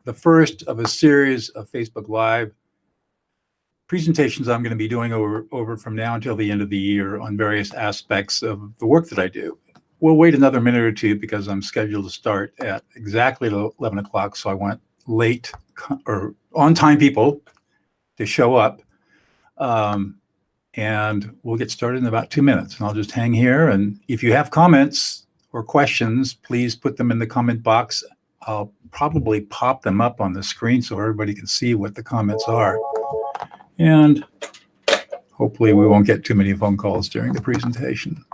the first of a series of Facebook Live presentations I'm going to be doing over from now until the end of the year on various aspects of the work that I do. We'll wait another minute or two because I'm scheduled to start at exactly 11 o'clock, so I want late or on-time people to show up. And we'll get started in about 2 minutes. And I'll just hang here. And if you have comments or questions, please put them in the comment box. I'll probably pop them up on the screen so everybody can see what the comments are. And hopefully we won't get too many phone calls during the presentation.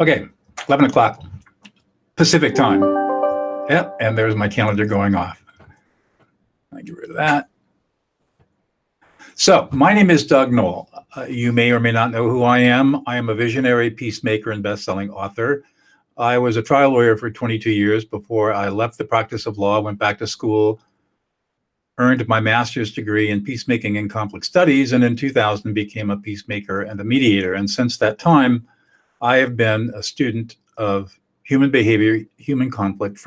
Okay, 11 o'clock Pacific time. Yep, and there's my calendar going off. I get rid of that. So my name is Doug Knoll. You may or may not know who I am. I am a visionary peacemaker and best-selling author. I was a trial lawyer for 22 years before I left the practice of law, went back to school, earned my master's degree in peacemaking and conflict studies, and in 2000 became a peacemaker and a mediator. And since that time, I have been a student of human behavior, human conflict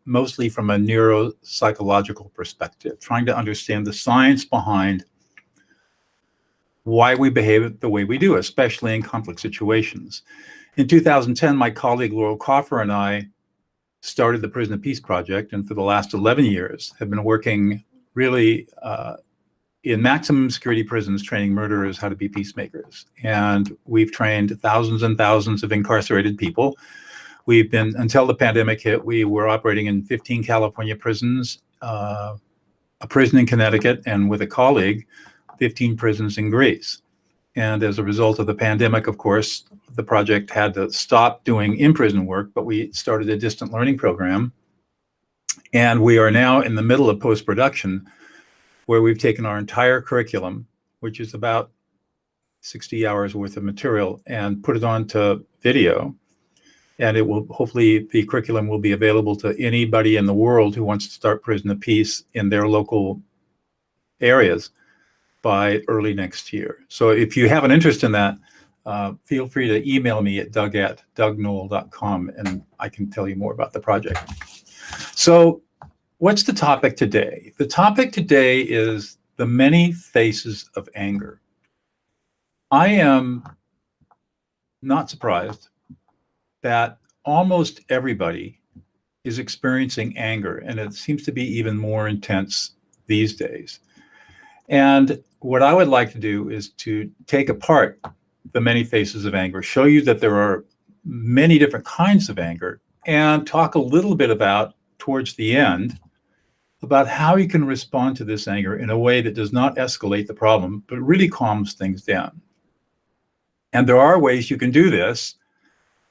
mostly from a neuropsychological perspective, trying to understand the science behind why we behave the way we do, especially in conflict situations. In 2010, my colleague Laurel Coffer and I started the Prison of Peace Project, and for the last 11 years have been working really in maximum security prisons, training murderers how to be peacemakers. And we've trained thousands and thousands of incarcerated people. We've been, until the pandemic hit, we were operating in 15 California prisons, a prison in Connecticut, and with a colleague, 15 prisons in Greece. And as a result of the pandemic, of course, the project had to stop doing in-prison work, but we started a distant learning program. And we are now in the middle of post-production, where we've taken our entire curriculum, which is about 60 hours worth of material, and put it onto video. And it will, hopefully, the curriculum will be available to anybody in the world who wants to start Prison of Peace in their local areas by early next year. So if you have an interest in that, feel free to email me at doug@dougknoll.com, and I can tell you more about the project. So what's the topic today? The topic today is the many faces of anger. I am not surprised that almost everybody is experiencing anger, and it seems to be even more intense these days. And what I would like to do is to take apart the many faces of anger, show you that there are many different kinds of anger, and talk a little bit about, towards the end, about how you can respond to this anger in a way that does not escalate the problem, but really calms things down. And there are ways you can do this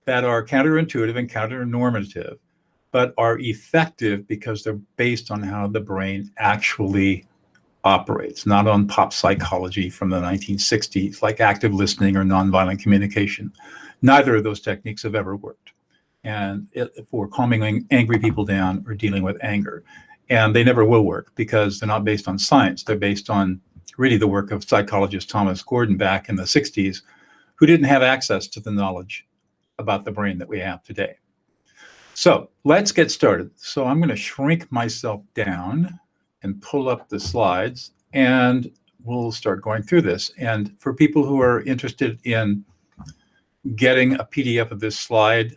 that are counterintuitive and counternormative, but are effective because they're based on how the brain actually operates, not on pop psychology from the 1960s, like active listening or nonviolent communication. Neither of those techniques have ever worked, and for calming angry people down or dealing with anger. And they never will work because they're not based on science. They're based on really the work of psychologist Thomas Gordon back in the 60s, who didn't have access to the knowledge about the brain that we have today. So let's get started. So I'm going to shrink myself down and pull up the slides, and we'll start going through this. And for people who are interested in getting a PDF of this slide,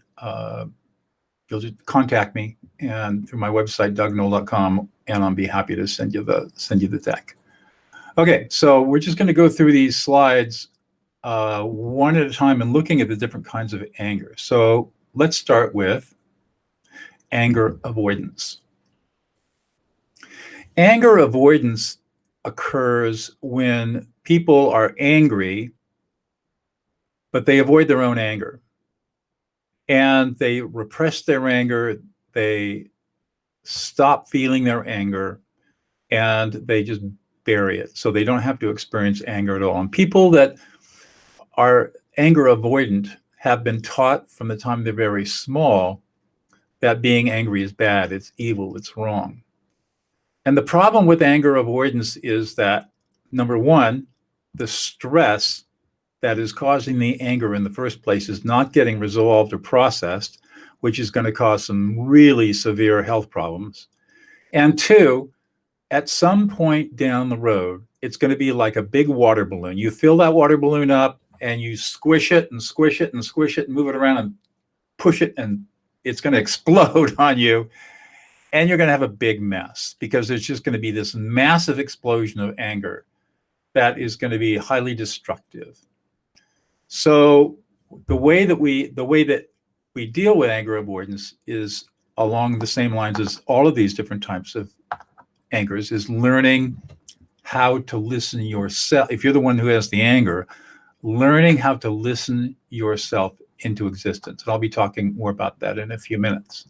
you'll just contact me and through my website, dougnoll.com, and I'll be happy to send you the deck. Okay, so we're just going to go through these slides one at a time and looking at the different kinds of anger. So let's start with anger avoidance. Anger avoidance occurs when people are angry, but they avoid their own anger. And they repress their anger, they stop feeling their anger, and they just bury it. So they don't have to experience anger at all. And people that are anger avoidant have been taught from the time they're very small that being angry is bad, it's evil, it's wrong. And the problem with anger avoidance is that, number one, the stress that is causing the anger in the first place is not getting resolved or processed, which is going to cause some really severe health problems. And two, at some point down the road, it's going to be like a big water balloon. You fill that water balloon up and you squish it and squish it and squish it and move it around and push it, and it's going to explode on you. And you're going to have a big mess because there's just going to be this massive explosion of anger that is going to be highly destructive. So the way that we deal with anger avoidance is along the same lines as all of these different types of angers, is learning how to listen yourself. If you're the one who has the anger, learning how to listen yourself into existence. And I'll be talking more about that in a few minutes.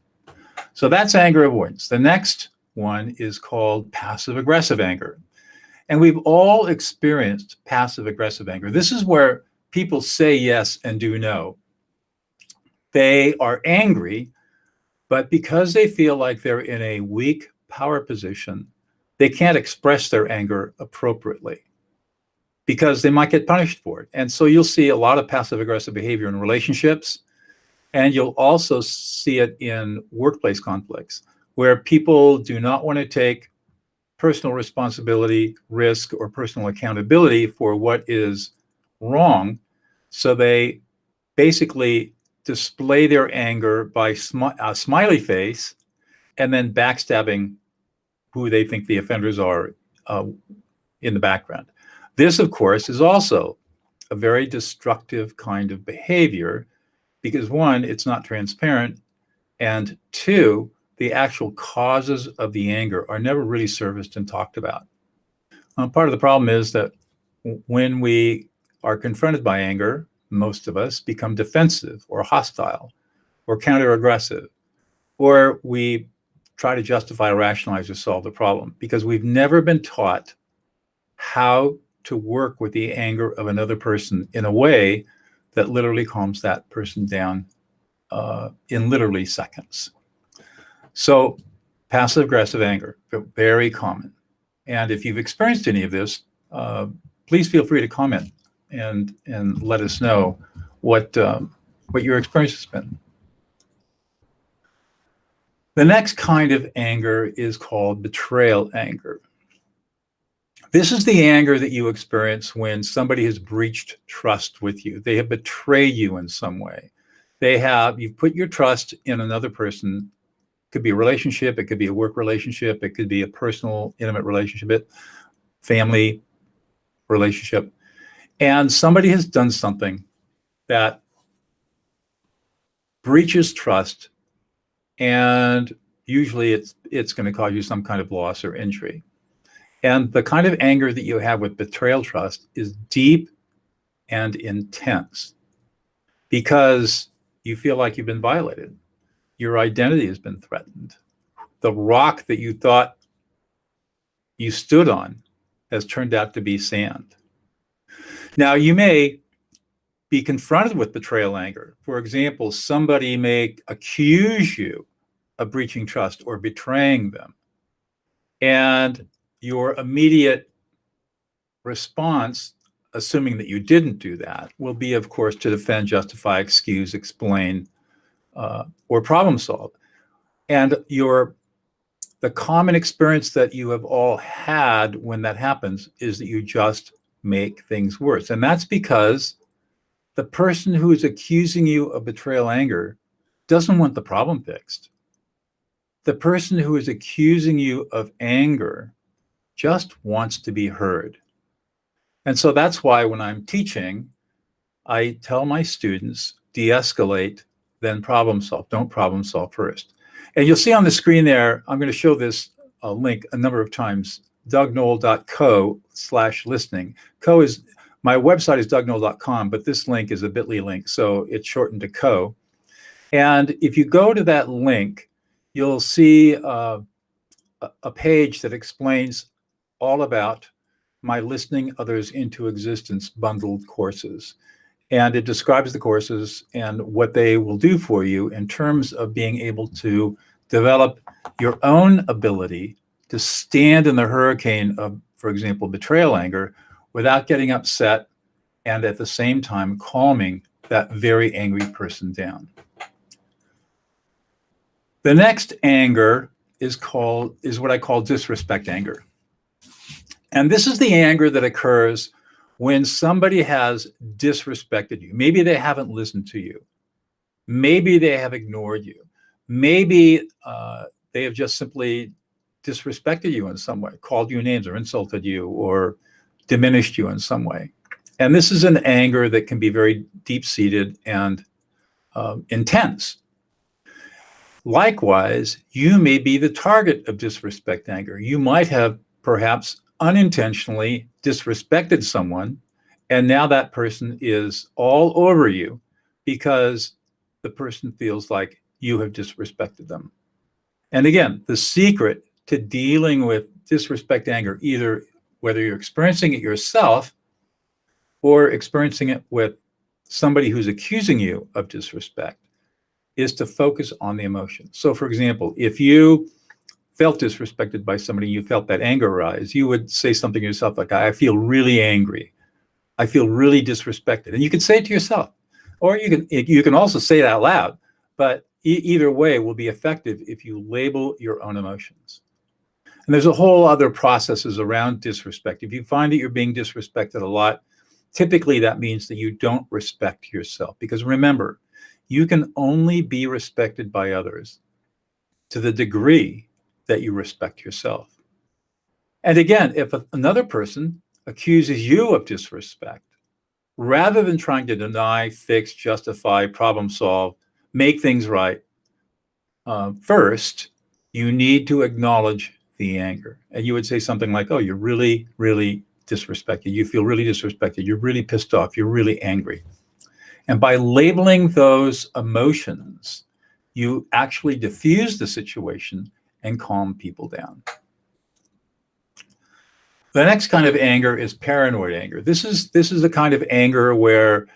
So that's anger avoidance. The next one is called passive aggressive anger. And we've all experienced passive aggressive anger. This is where people say yes and do no. They are angry, but because they feel like they're in a weak power position, they can't express their anger appropriately because they might get punished for it. And so you'll see a lot of passive aggressive behavior in relationships, and you'll also see it in workplace conflicts where people do not want to take personal responsibility, risk, or personal accountability for what is wrong. So they basically display their anger by a smiley face and then backstabbing who they think the offenders are in the background. This, of course, is also a very destructive kind of behavior because, one, it's not transparent, and two, the actual causes of the anger are never really surfaced and talked about. Part of the problem is that when we are confronted by anger, most of us become defensive or hostile or counter-aggressive, or we try to justify, rationalize, or solve the problem because we've never been taught how to work with the anger of another person in a way that literally calms that person down in literally seconds. So passive-aggressive anger, very common. And if you've experienced any of this, please feel free to comment and let us know what your experience has been. The next kind of anger is called betrayal anger. This is the anger that you experience when somebody has breached trust with you. They have betrayed you in some way. You've put your trust in another person. It could be a relationship, it could be a work relationship, it could be a personal, intimate relationship, family relationship. And somebody has done something that breaches trust, and usually it's going to cause you some kind of loss or injury. And the kind of anger that you have with betrayal trust is deep and intense because you feel like you've been violated. Your identity has been threatened. The rock that you thought you stood on has turned out to be sand. Now, you may be confronted with betrayal anger. For example, somebody may accuse you of breaching trust or betraying them. And your immediate response, assuming that you didn't do that, will be, of course, to defend, justify, excuse, explain, or problem solve. And the common experience that you have all had when that happens is that you just make things worse. And that's because the person who is accusing you of betrayal anger doesn't want the problem fixed. The person who is accusing you of anger just wants to be heard. And so that's why when I'm teaching, I tell my students, de-escalate, then problem solve. Don't problem solve first. And you'll see on the screen there, I'm going to show this link a number of times, dougnoll.co/listening. My website is dougnoll.com, but this link is a bit.ly link, so it's shortened to co. And if you go to that link, you'll see a page that explains all about my Listening Others into Existence bundled courses. And it describes the courses and what they will do for you in terms of being able to develop your own ability to stand in the hurricane of, for example, betrayal anger without getting upset and at the same time calming that very angry person down. The next anger is what I call disrespect anger. And this is the anger that occurs when somebody has disrespected you. Maybe they haven't listened to you. Maybe they have ignored you. Maybe they have just simply disrespected you in some way, called you names or insulted you or diminished you in some way. And this is an anger that can be very deep-seated and intense. Likewise, you may be the target of disrespect anger. You might have perhaps unintentionally disrespected someone, and now that person is all over you because the person feels like you have disrespected them. And again, the secret to dealing with disrespect anger, either whether you're experiencing it yourself or experiencing it with somebody who's accusing you of disrespect, is to focus on the emotion. So for example, if you felt disrespected by somebody, you felt that anger rise, you would say something to yourself like, I feel really angry. I feel really disrespected. And you can say it to yourself, or you can also say it out loud, but either way will be effective if you label your own emotions. And there's a whole other processes around disrespect. If you find that you're being disrespected a lot, typically that means that you don't respect yourself. Because remember, you can only be respected by others to the degree that you respect yourself. And again, if another person accuses you of disrespect, rather than trying to deny, fix, justify, problem solve, make things right, first, you need to acknowledge the anger. And you would say something like, oh, you're really, really disrespected. You feel really disrespected. You're really pissed off. You're really angry. And by labeling those emotions, you actually diffuse the situation and calm people down. The next kind of anger is paranoid anger. This is the kind of anger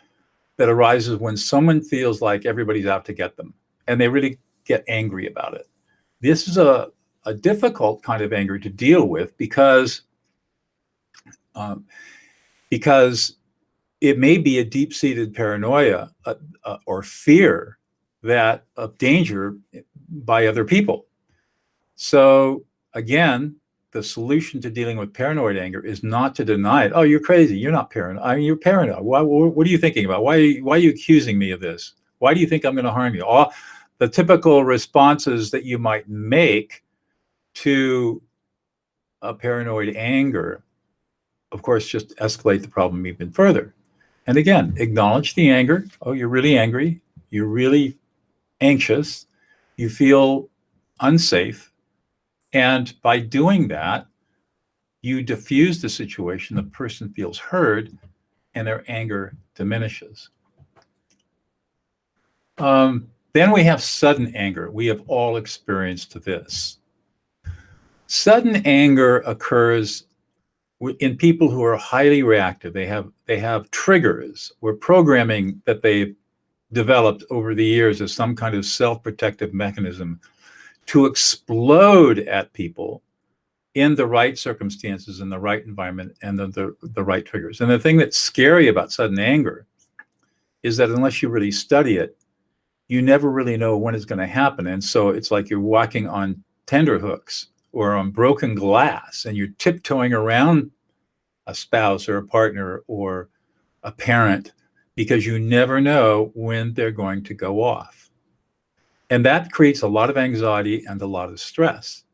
that arises when someone feels like everybody's out to get them, and they really get angry about it. This is a difficult kind of anger to deal with because it may be a deep-seated paranoia or fear of danger by other people. So again, the solution to dealing with paranoid anger is not to deny it. Oh, you're crazy. You're not paranoid. I mean, you're paranoid. What are you thinking about? Why are you accusing me of this? Why do you think I'm going to harm you? All the typical responses that you might make to a paranoid anger, of course, just escalate the problem even further. And again, acknowledge the anger. Oh, you're really angry. You're really anxious. You feel unsafe. And by doing that, you diffuse the situation. The person feels heard and their anger diminishes. Then we have sudden anger. We have all experienced this. Sudden anger occurs in people who are highly reactive. They have triggers or programming that they've developed over the years as some kind of self-protective mechanism to explode at people in the right circumstances, in the right environment, and the right triggers. And the thing that's scary about sudden anger is that unless you really study it, you never really know when it's going to happen. And so it's like you're walking on tenterhooks or on broken glass, and you're tiptoeing around a spouse or a partner or a parent because you never know when they're going to go off. And that creates a lot of anxiety and a lot of stress.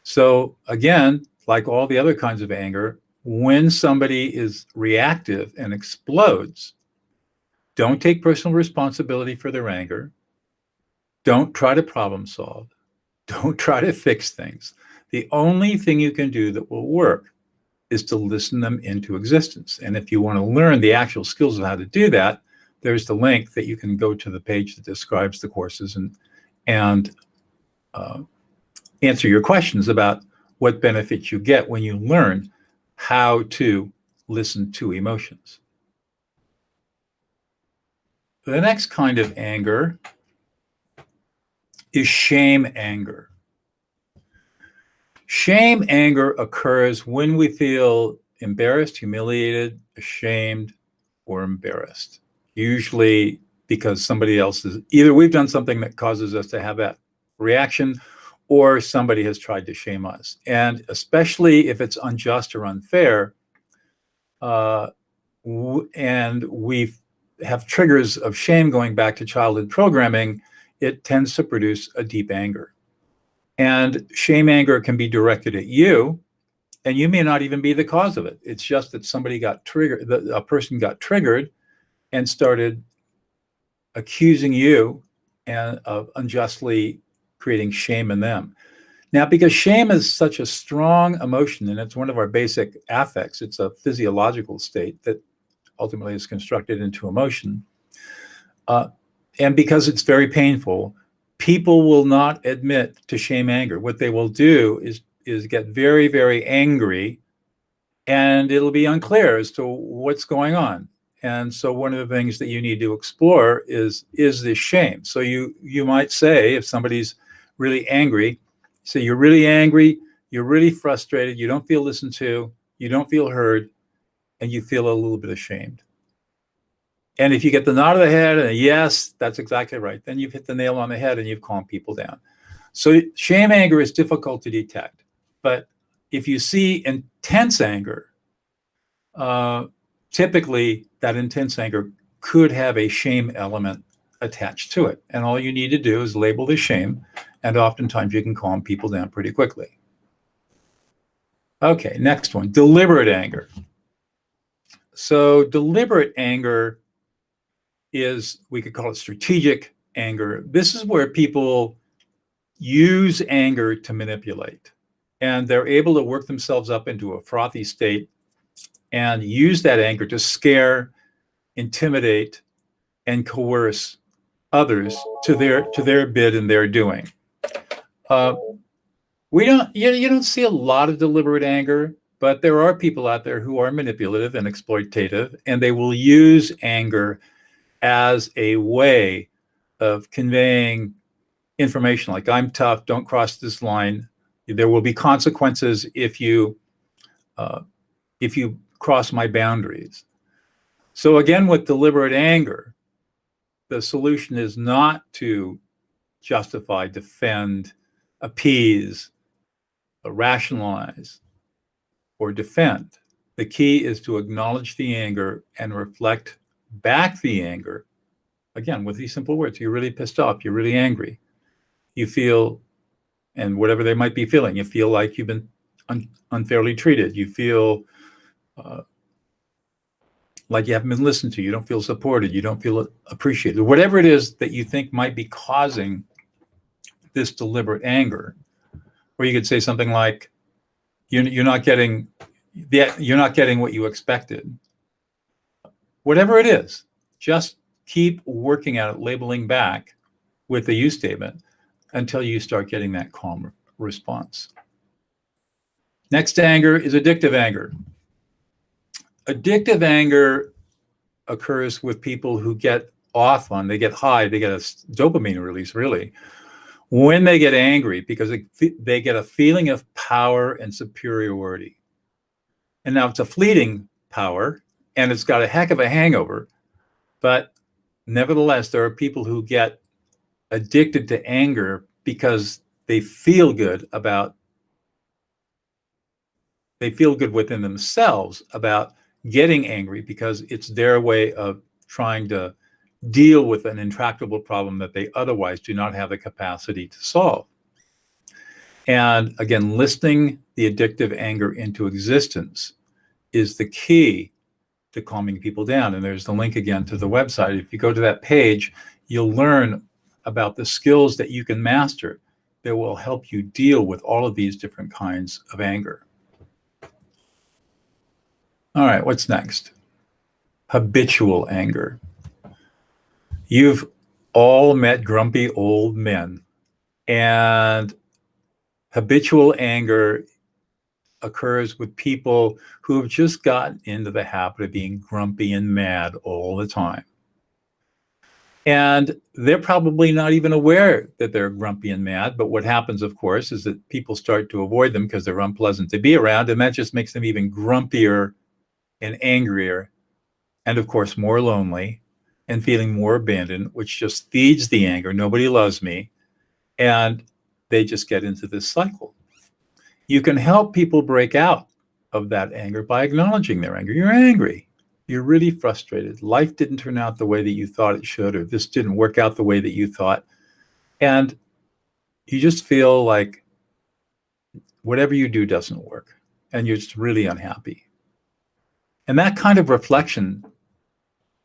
So again, like all the other kinds of anger, when somebody is reactive and explodes, don't take personal responsibility for their anger. Don't try to problem solve. Don't try to fix things. The only thing you can do that will work is to listen them into existence. And if you want to learn the actual skills of how to do that, there's the link that you can go to the page that describes the courses and answer your questions about what benefits you get when you learn how to listen to emotions. The next kind of anger is shame anger. Shame anger occurs when we feel embarrassed, humiliated, ashamed, or embarrassed. Usually because somebody else is, either we've done something that causes us to have that reaction, or somebody has tried to shame us. And especially if it's unjust or unfair, and we have triggers of shame going back to childhood programming, it tends to produce a deep anger. And shame anger can be directed at you, and you may not even be the cause of it. It's just that somebody got triggered, a person got triggered and started accusing you and of unjustly creating shame in them. Now, because shame is such a strong emotion, and it's one of our basic affects, it's a physiological state that ultimately is constructed into emotion. And because it's very painful, people will not admit to shame anger. What they will do is get very, very angry, and it'll be unclear as to what's going on. And so one of the things that you need to explore is this shame. So you might say, if somebody's really angry, say you're really angry, you're really frustrated, you don't feel listened to, you don't feel heard, and you feel a little bit ashamed. And if you get the nod of the head and a yes, that's exactly right, then you've hit the nail on the head and you've calmed people down. So shame anger is difficult to detect. But if you see intense anger, typically that intense anger could have a shame element attached to it. And all you need to do is label the shame, and oftentimes you can calm people down pretty quickly. Okay, next one, deliberate anger. So deliberate anger is, we could call it strategic anger. This is where people use anger to manipulate, and they're able to work themselves up into a frothy state and use that anger to scare, intimidate, and coerce others to their bid and their doing. You don't see a lot of deliberate anger, but there are people out there who are manipulative and exploitative, and they will use anger as a way of conveying information like, I'm tough, don't cross this line. There will be consequences if you cross my boundaries. So again, with deliberate anger, the solution is not to justify, defend, appease, rationalize, or defend. The key is to acknowledge the anger and reflect back the anger. Again, with these simple words, you're really pissed off, you're really angry. You feel, and whatever they might be feeling, you feel like you've been unfairly treated. You feel like you haven't been listened to. You don't feel supported. You don't feel appreciated. Whatever it is that you think might be causing this deliberate anger. Or you could say something like, you're not getting what you expected. Whatever it is, just keep working at it, labeling back with the you statement until you start getting that calm response. Next anger is addictive anger. Addictive anger occurs with people who get off on, they get high, they get a dopamine release, really, when they get angry because they get a feeling of power and superiority. And now it's a fleeting power, and it's got a heck of a hangover, but nevertheless, there are people who get addicted to anger because they feel good within themselves about getting angry because it's their way of trying to deal with an intractable problem that they otherwise do not have the capacity to solve. And again, listing the addictive anger into existence is the key to calming people down. And there's the link again to the website. If you go to that page, you'll learn about the skills that you can master that will help you deal with all of these different kinds of anger. All right, what's next? Habitual anger. You've all met grumpy old men, and habitual anger occurs with people who have just gotten into the habit of being grumpy and mad all the time. And they're probably not even aware that they're grumpy and mad, but what happens, of course, is that people start to avoid them because they're unpleasant to be around, and that just makes them even grumpier and angrier, and of course, more lonely and feeling more abandoned, which just feeds the anger. Nobody loves me. And they just get into this cycle. You can help people break out of that anger by acknowledging their anger. You're angry. You're really frustrated. Life didn't turn out the way that you thought it should, or this didn't work out the way that you thought. And you just feel like whatever you do doesn't work, and you're just really unhappy. And that kind of reflection,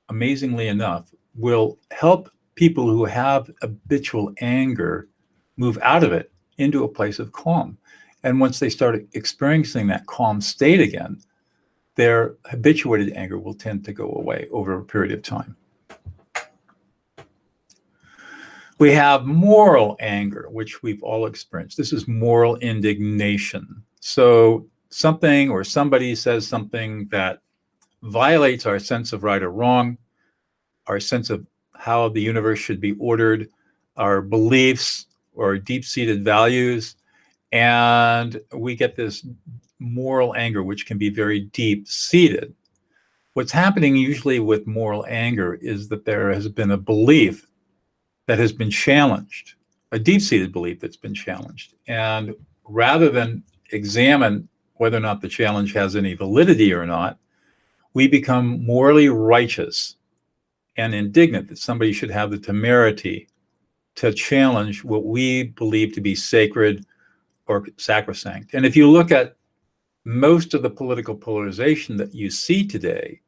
amazingly enough, will help people who have habitual anger move out of it into a place of calm. And once they start experiencing that calm state again, their habituated anger will tend to go away over a period of time. We have moral anger, which we've all experienced. This is moral indignation. So something or somebody says something that violates our sense of right or wrong, our sense of how the universe should be ordered, our beliefs or deep-seated values, and we get this moral anger, which can be very deep-seated. What's happening usually with moral anger is that there has been a belief that has been challenged, a deep-seated belief that's been challenged. And rather than examine whether or not the challenge has any validity or not, we become morally righteous and indignant that somebody should have the temerity to challenge what we believe to be sacred or sacrosanct. And if you look at most of the political polarization that you see today,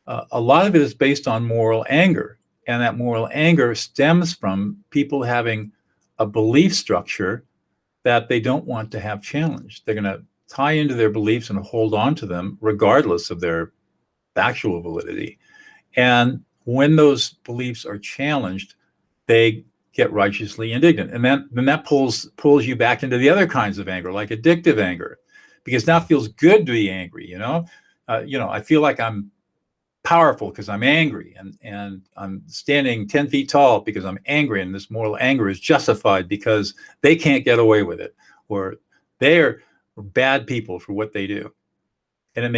a lot of it is based on moral anger. And that moral anger stems from people having a belief structure that they don't want to have challenged. They're going to tie into their beliefs and hold on to them regardless of their actual validity. And when those beliefs are challenged, they get righteously indignant. And then that pulls you back into the other kinds of anger, like addictive anger, because now it feels good to be angry. I feel like I'm powerful because I'm angry, and I'm standing 10 feet tall because I'm angry, and this moral anger is justified because they can't get away with it, or they're bad people for what they do. And it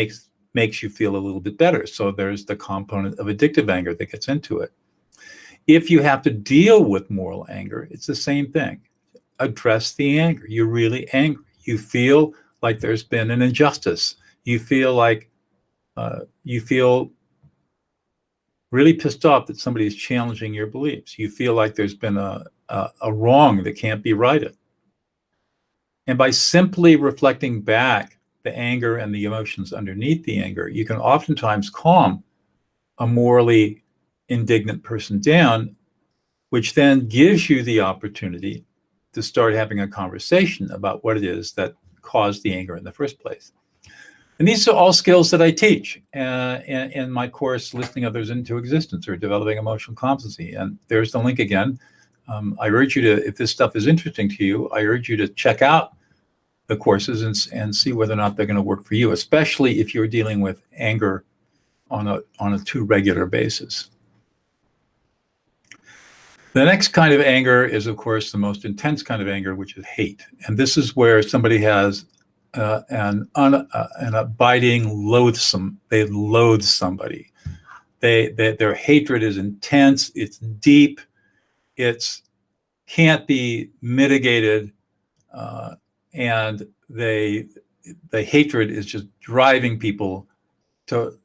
makes you feel a little bit better. So there's the component of addictive anger that gets into it. If you have to deal with moral anger, it's the same thing. Address the anger. You're really angry. You feel like there's been an injustice. You feel like really pissed off that somebody is challenging your beliefs. You feel like there's been a wrong that can't be righted. And by simply reflecting back the anger and the emotions underneath the anger, you can oftentimes calm a morally indignant person down, which then gives you the opportunity to start having a conversation about what it is that caused the anger in the first place. And these are all skills that I teach in my course, Listing Others into Existence, or Developing Emotional Competency. And there's the link again. I urge you to, if this stuff is interesting to you, I urge you to check out the courses and see whether or not they're going to work for you, especially if you're dealing with anger on a too regular basis. The next kind of anger is, of course, the most intense kind of anger, which is hate. And this is where somebody has an abiding loathsome. They loathe somebody. Their hatred is intense. It's deep. It's can't be mitigated, and the hatred is just driving people to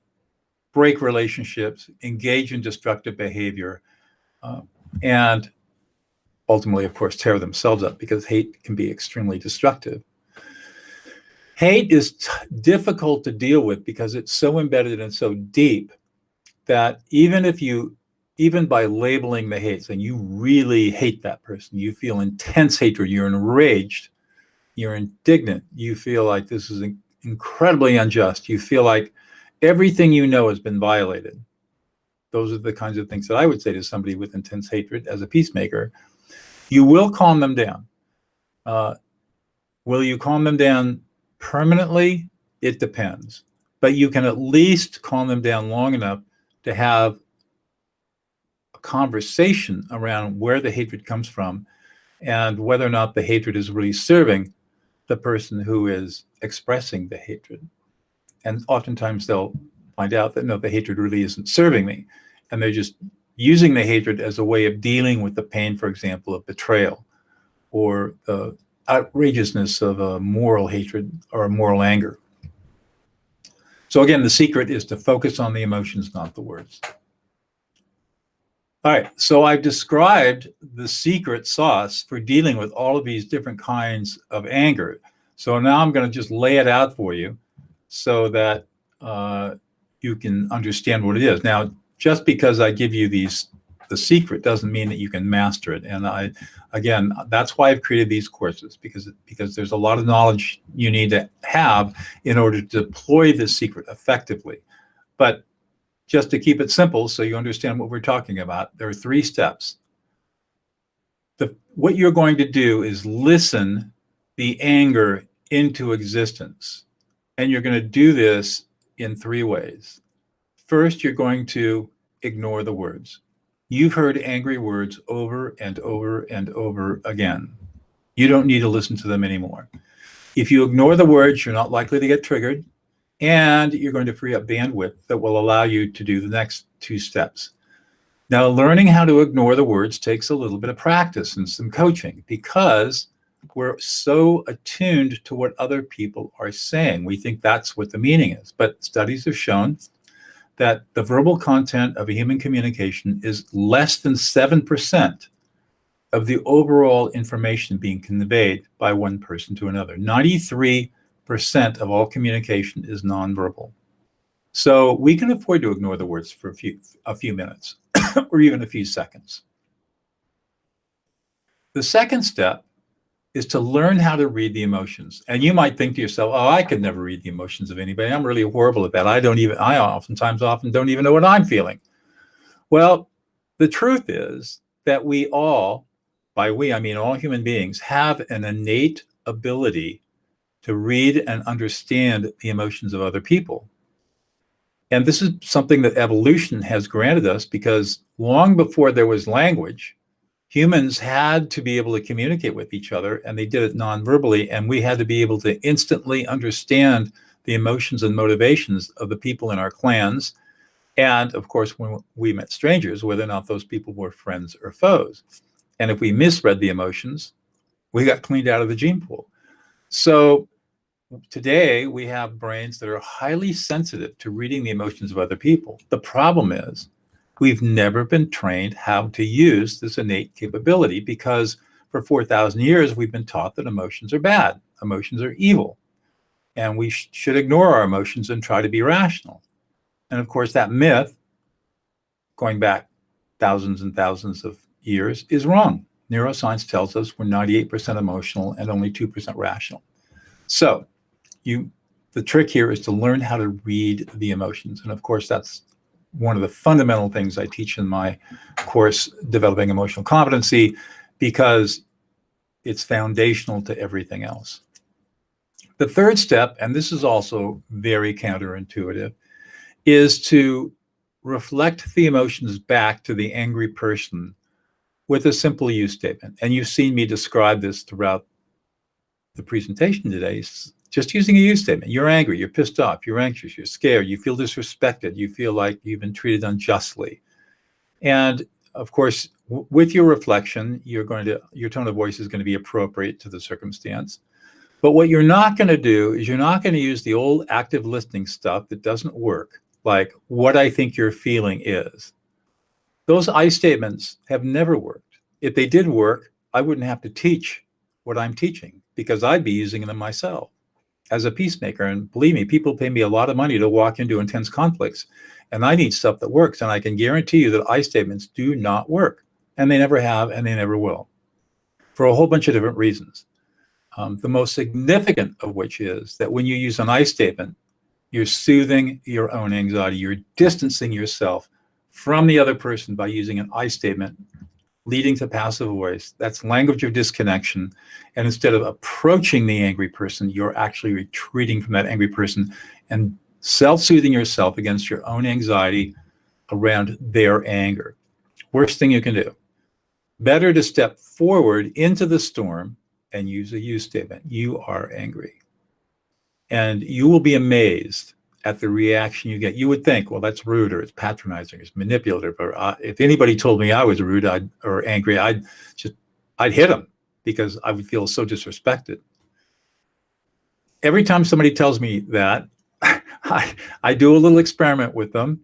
break relationships, engage in destructive behavior, and ultimately, of course, tear themselves up, because hate can be extremely destructive. Hate is difficult to deal with because it's so embedded and so deep that even by labeling the hate, saying you really hate that person, you feel intense hatred, you're enraged, you're indignant, you feel like this is incredibly unjust, you feel like everything you know has been violated. Those are the kinds of things that I would say to somebody with intense hatred as a peacemaker. You will calm them down. Will you calm them down permanently? It depends. But you can at least calm them down long enough to have a conversation around where the hatred comes from and whether or not the hatred is really serving the person who is expressing the hatred. And oftentimes they'll find out that no, the hatred really isn't serving me. And they're just using the hatred as a way of dealing with the pain, for example, of betrayal or the outrageousness of a moral hatred or a moral anger. So again, the secret is to focus on the emotions, not the words. All right, so I've described the secret sauce for dealing with all of these different kinds of anger. So now I'm going to just lay it out for you so that you can understand what it is. Now, just because I give you the secret doesn't mean that you can master it. And again, that's why I've created these courses, because there's a lot of knowledge you need to have in order to deploy this secret effectively. But just to keep it simple so you understand what we're talking about, there are 3 steps. What you're going to do is listen the anger into existence. And you're going to do this in 3 ways. First, you're going to ignore the words. You've heard angry words over and over and over again. You don't need to listen to them anymore. If you ignore the words, you're not likely to get triggered, and you're going to free up bandwidth that will allow you to do the next 2 steps. Now, learning how to ignore the words takes a little bit of practice and some coaching, because we're so attuned to what other people are saying. We think that's what the meaning is. But studies have shown that the verbal content of a human communication is less than 7% of the overall information being conveyed by one person to another. 93% of all communication is nonverbal. So we can afford to ignore the words for a few minutes or even a few seconds. The second step is to learn how to read the emotions. And you might think to yourself, oh, I could never read the emotions of anybody. I'm really horrible at that. I often don't even know what I'm feeling. Well, the truth is that we all, by we, I mean all human beings, have an innate ability to read and understand the emotions of other people. And this is something that evolution has granted us, because long before there was language, humans had to be able to communicate with each other, and they did it non-verbally, and we had to be able to instantly understand the emotions and motivations of the people in our clans, and of course, when we met strangers, whether or not those people were friends or foes. And if we misread the emotions, we got cleaned out of the gene pool. So today, we have brains that are highly sensitive to reading the emotions of other people. The problem is, we've never been trained how to use this innate capability, because for 4,000 years, we've been taught that emotions are bad, emotions are evil, and we should ignore our emotions and try to be rational. And of course, that myth, going back thousands and thousands of years, is wrong. Neuroscience tells us we're 98% emotional and only 2% rational. So the trick here is to learn how to read the emotions. And of course, that's one of the fundamental things I teach in my course, Developing Emotional Competency, because it's foundational to everything else. The third step, and this is also very counterintuitive, is to reflect the emotions back to the angry person with a simple use statement. And you've seen me describe this throughout the presentation today, just using a use statement. You're angry, you're pissed off, you're anxious, you're scared, you feel disrespected, you feel like you've been treated unjustly. And of course, with your reflection, your tone of voice is going to be appropriate to the circumstance. But what you're not going to do is you're not going to use the old active listening stuff that doesn't work, like what I think you're feeling is. Those I statements have never worked. If they did work, I wouldn't have to teach what I'm teaching because I'd be using them myself as a peacemaker. And believe me, people pay me a lot of money to walk into intense conflicts, and I need stuff that works. And I can guarantee you that I statements do not work, and they never have, and they never will, for a whole bunch of different reasons. The most significant of which is that when you use an I statement, you're soothing your own anxiety. You're distancing yourself from the other person by using an I statement, leading to passive voice. That's language of disconnection. And instead of approaching the angry person, you're actually retreating from that angry person and self-soothing yourself against your own anxiety around their anger. Worst thing you can do. Better to step forward into the storm and use a use statement. You are angry. And you will be amazed at the reaction you get. You would think, well, that's rude, or it's patronizing, it's manipulative, or if anybody told me I was rude or angry, I'd hit them because I would feel so disrespected. Every time somebody tells me that, I do a little experiment with them,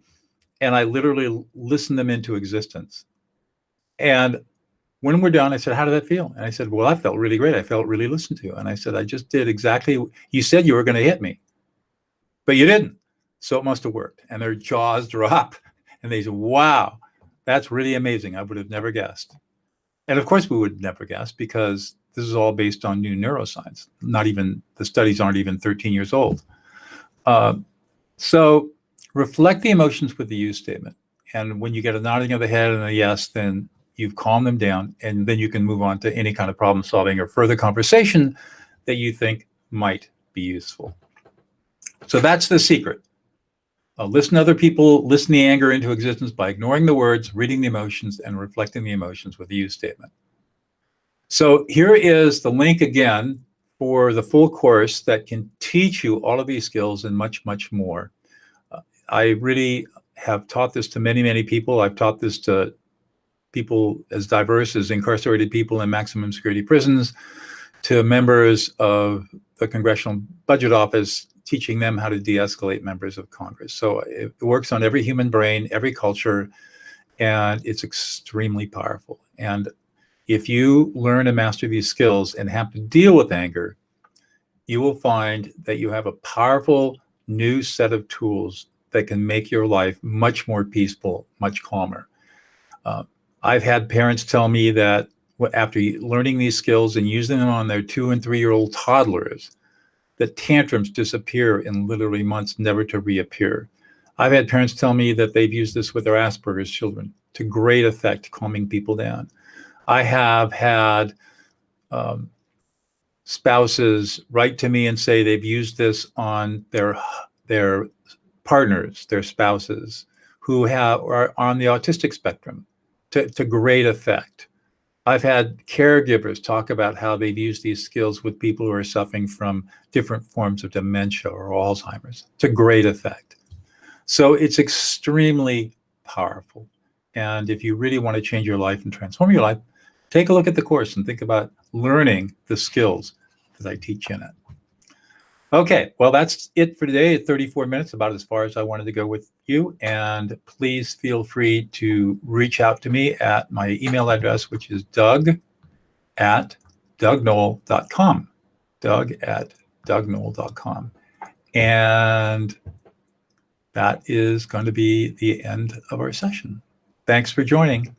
and I literally listen them into existence. And when we're done, I said, how did that feel? And I said, well, I felt really great. I felt really listened to. And I said, I just did exactly, you said you were going to hit me, but you didn't. So it must have worked. And their jaws drop. And they say, wow, that's really amazing. I would have never guessed. And of course, we would never guess because this is all based on new neuroscience. The studies aren't even 13 years old. So reflect the emotions with the use statement. And when you get a nodding of the head and a yes, then you've calmed them down, and then you can move on to any kind of problem solving or further conversation that you think might be useful. So that's the secret. Listen to other people, listen the anger into existence by ignoring the words, reading the emotions, and reflecting the emotions with the use statement. So here is the link again for the full course that can teach you all of these skills and much, much more. I really have taught this to many, many people. I've taught this to people as diverse as incarcerated people in maximum security prisons, to members of the Congressional Budget Office, teaching them how to de-escalate members of Congress. So it works on every human brain, every culture, and it's extremely powerful. And if you learn and master these skills and have to deal with anger, you will find that you have a powerful new set of tools that can make your life much more peaceful, much calmer. I've had parents tell me that after learning these skills and using them on their 2- and 3-year-old toddlers, that tantrums disappear in literally months, never to reappear. I've had parents tell me that they've used this with their Asperger's children to great effect, calming people down. I have had spouses write to me and say they've used this on their partners, their spouses, who are on the autistic spectrum to great effect. I've had caregivers talk about how they've used these skills with people who are suffering from different forms of dementia or Alzheimer's to great effect. So it's extremely powerful. And if you really want to change your life and transform your life, take a look at the course and think about learning the skills that I teach in it. Okay, well, that's it for today. 34 minutes, about as far as I wanted to go with you. And please feel free to reach out to me at my email address, which is doug@dougnoll.com. doug@dougnoll.com. And that is going to be the end of our session. Thanks for joining.